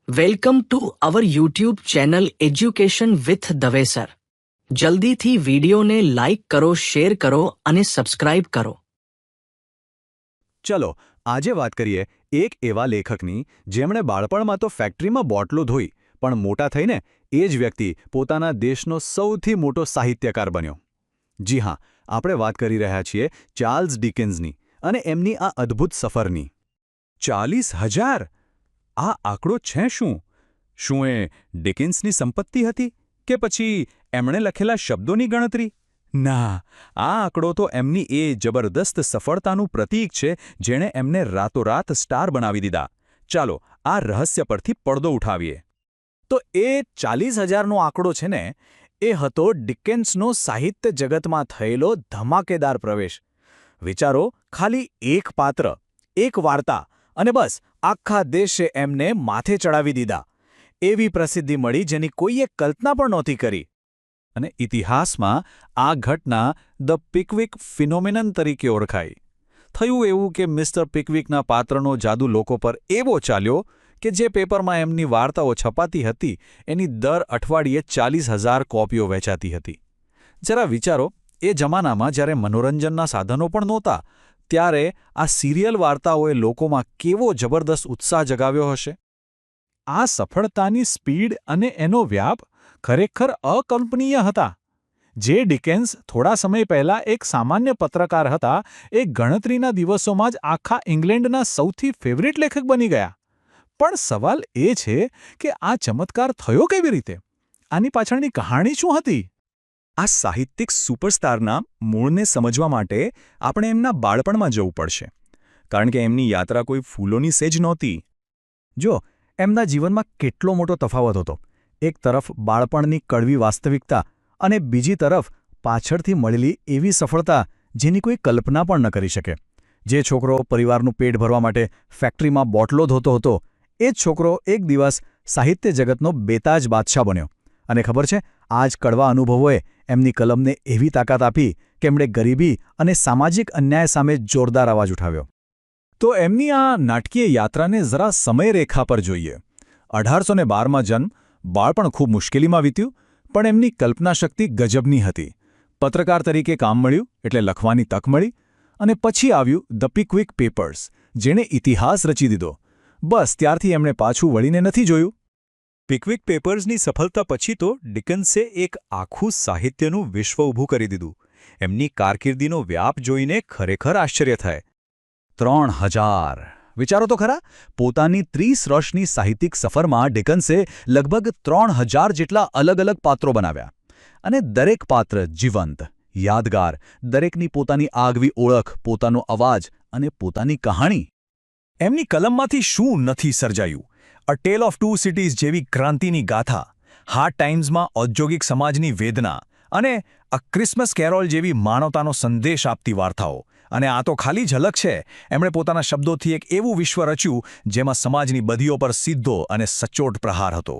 Welcome to our YouTube channel education with Dave sir. જલ્દીથી વિડીયોને like કરો, શેર કરો અને સબસ્ક્રાઇબ કરો. ચલો આજે વાત કરીએ એક એવા લેખકની જેમણે બાળપણમાં તો ફેક્ટરીમાં બોટલો ધોઈ, પણ મોટા થઈને એ જ વ્યક્તિ પોતાના દેશનો સૌથી મોટો સાહિત્યકાર બન્યો. જી હા, આપણે વાત કરી રહ્યા છીએ ચાર્લ્સ ડિકન્સની અને એમની આ અદ્ભુત સફરની. 40,000! આ આંકડો છે શું? શું એ ડિકન્સની સંપત્તિ હતી કે પછી એમણે લખેલા શબ્દોની ગણતરી? ના, આ આંકડો તો એમની એ જબરદસ્ત સફળતાનું પ્રતીક છે જેણે એમને રાતોરાત સ્ટાર બનાવી દીધા. ચાલો આ રહસ્ય પરથી પડદો ઉઠાવીએ. તો એ 40,000નો આંકડો છે ને, એ હતો ડિકન્સનો સાહિત્ય જગતમાં થયેલો ધમાકેદાર પ્રવેશ. વિચારો, ખાલી એક પાત્ર, એક વાર્તા, અને બસ આખા દેશે એમને માથે ચડાવી દીધા. એવી પ્રસિદ્ધિ મળી જેની કોઈએ કલ્પના પણ નહોતી કરી. અને ઇતિહાસમાં આ ઘટના ધ પિકવિક ફિનોમિનન તરીકે ઓળખાઈ. થયું એવું કે મિસ્ટર પિકવિકના પાત્રનો જાદુ લોકો પર એવો ચાલ્યો કે જે પેપરમાં એમની વાર્તાઓ છપાતી હતી એની દર અઠવાડિયે 40,000 કોપીઓ વેચાતી હતી. જરા વિચારો, એ જમાનામાં જ્યારે મનોરંજનના સાધનો પણ નહોતા, ત્યારે આ સિરિયલ વાર્તાઓએ લોકોમાં કેવો જબરદસ્ત ઉત્સાહ જગાવ્યો હશે. આ સફળતાની સ્પીડ અને એનો વ્યાપ ખરેખર અકલ્પનીય હતા. જે ડિકેન્સ થોડા સમય પહેલા એક સામાન્ય પત્રકાર હતા, એ ગણતરીના દિવસોમાં જ આખા ઇંગ્લેન્ડના સૌથી ફેવરિટ લેખક બની ગયા. પણ સવાલ એ છે કે આ ચમત્કાર થયો કેવી રીતે? આની પાછળની કહાણી શું હતી? આ સાહિત્યિક સુપરસ્ટારના મૂળને સમજવા માટે આપણે એમના બાળપણમાં જવું પડશે, કારણ કે એમની યાત્રા કોઈ ફૂલોની સેજ નહોતી. જો એમના જીવનમાં કેટલો મોટો તફાવત હતો. એક તરફ બાળપણની કડવી વાસ્તવિકતા અને બીજી તરફ પાછળથી મળેલી એવી સફળતા જેની કોઈ કલ્પના પણ ન કરી શકે. જે છોકરો પરિવારનું પેટ ભરવા માટે ફેક્ટરીમાં બોટલો ધોતો હતો, એ જ છોકરો એક દિવસ સાહિત્ય જગતનો બેતાજ બાદશાહ બન્યો. અને ખબર છે, આ જ કડવા અનુભવોએ એમની કલમને એવી તાકાત આપી કે એમણે ગરીબી અને સામાજિક અન્યાય સામે જોરદાર અવાજ ઉઠાવ્યો. તો એમની આ નાટકીય યાત્રાને જરા સમયરેખા પર જોઈએ. 1812માં જન્મ, બાળપણ ખૂબ મુશ્કેલીમાં વીત્યું, પણ એમની કલ્પનાશક્તિ ગજબની હતી. પત્રકાર તરીકે કામ મળ્યું એટલે લખવાની તક મળી, અને પછી આવ્યું ધ પિકવિક પેપર્સ, જેણે ઇતિહાસ રચી દીધો. બસ ત્યારથી એમણે પાછું વળીને નથી જોયું. પિકવિક પેપર્સની સફળતા પછી તો ડિકન્સે એક આખું સાહિત્યનું વિશ્વ ઊભું કરી દીધું. એમની કારકિર્દીનો વ્યાપ જોઈને ખરેખર આશ્ચર્ય થાય. 3,000! વિચારો તો ખરા, પોતાની 30 વર્ષની સાહિત્યિક સફરમાં ડિકન્સે લગભગ 3,000 જેટલા અલગ અલગ પાત્રો બનાવ્યા. અને દરેક પાત્ર જીવંત, યાદગાર, દરેકની પોતાની આગવી ઓળખ, પોતાનો અવાજ અને પોતાની કહાણી. એમની કલમમાંથી શું નથી સર્જાયું? અ ટેલ ઓફ ટુ સિટીઝ જેવી ક્રાંતિની ગાથા, હાર્ડ ટાઇમ્સમાં ઔદ્યોગિક સમાજની વેદના, અને અ ક્રિસમસ કેરોલ જેવી માનવતાનો સંદેશ આપતી વાર્તાઓ. અને આ તો ખાલી ઝલક છે. એમણે પોતાના શબ્દોથી એક એવું વિશ્વ રચ્યું જેમાં સમાજની બદીઓ પર સીધો અને સચોટ પ્રહાર હતો.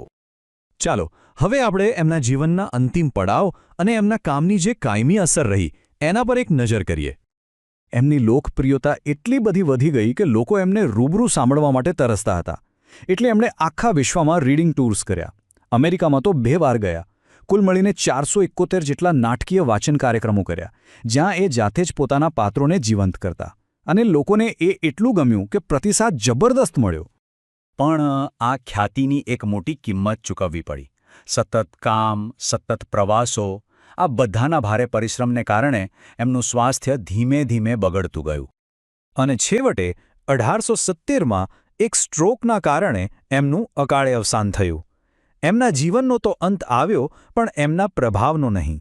ચાલો હવે આપણે એમના જીવનના અંતિમ પડાવ અને એમના કામની જે કાયમી અસર રહી એના પર એક નજર કરીએ. એમની લોકપ્રિયતા એટલી બધી વધી ગઈ કે લોકો એમને રૂબરૂ સાંભળવા માટે તરસતા હતા. એટલે એમણે આખા વિશ્વમાં રીડિંગ ટૂર્સ કર્યા. અમેરિકામાં તો 2 વાર ગયા. કુલ મળીને 471 જેટલા નાટકીય વાચન કાર્યક્રમો કર્યા, જ્યાં એ જાતે જ પોતાના પાત્રોને જીવંત કરતા. અને લોકોને એ એટલું ગમ્યું કે પ્રતિસાદ જબરદસ્ત મળ્યો. પણ આ ખ્યાતિની એક મોટી કિંમત ચૂકવવી પડી. સતત કામ, સતત પ્રવાસો, આ બધાના ભારે પરિશ્રમને કારણે એમનું સ્વાસ્થ્ય ધીમે ધીમે બગડતું ગયું. અને છેવટે 1870માં એક સ્ટ્રોકના કારણે એમનું અકાળે અવસાન થયું. એમના જીવનનો તો અંત આવ્યો, પણ એમના પ્રભાવનો નહીં.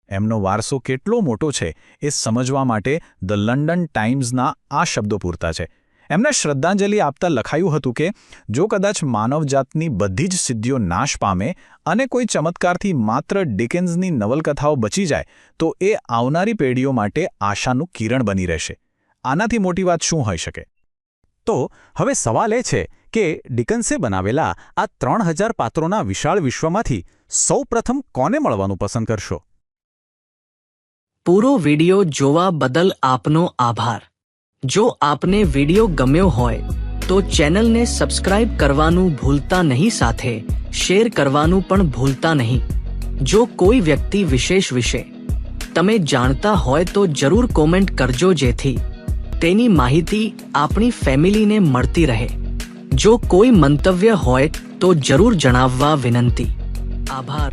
એમનો વારસો કેટલો મોટો છે એ સમજવા માટે ધ લંડન ટાઇમ્સના આ શબ્દો પૂરતા છે. એમને શ્રદ્ધાંજલિ આપતા લખાયું હતું કે જો કદાચ માનવજાતની બધી જ સિદ્ધિઓ નાશ પામે અને કોઈ ચમત્કારથી માત્ર ડિકન્સની નવલકથાઓ બચી જાય, તો એ આવનારી પેઢીઓ માટે આશાનું કિરણ બની રહેશે. આનાથી મોટી વાત શું હોઈ શકે? તો હવે સવાલ એ છે કે ડિકન્સે બનાવેલા આ 3,000 પાત્રોના વિશાળ વિશ્વમાંથી સૌ પ્રથમ કોને મળવાનું પસંદ કરશો? પૂરો વિડિયો જોવા બદલ આપનો આભાર. જો આપને વિડિયો ગમ્યો હોય તો ચેનલને સબસ્ક્રાઇબ કરવાનું ભૂલતા નહીં, સાથે શેર કરવાનું પણ ભૂલતા નહીં. જો કોઈ વ્યક્તિ વિશેષ વિશે તમે જાણતા હોય તો જરૂર કોમેન્ટ કરજો, જેથી તેની માહિતી આપણી ફેમિલીને મળતી રહે. જો કોઈ મંતવ્ય હોય તો જરૂર જણાવવા વિનંતી. આભાર.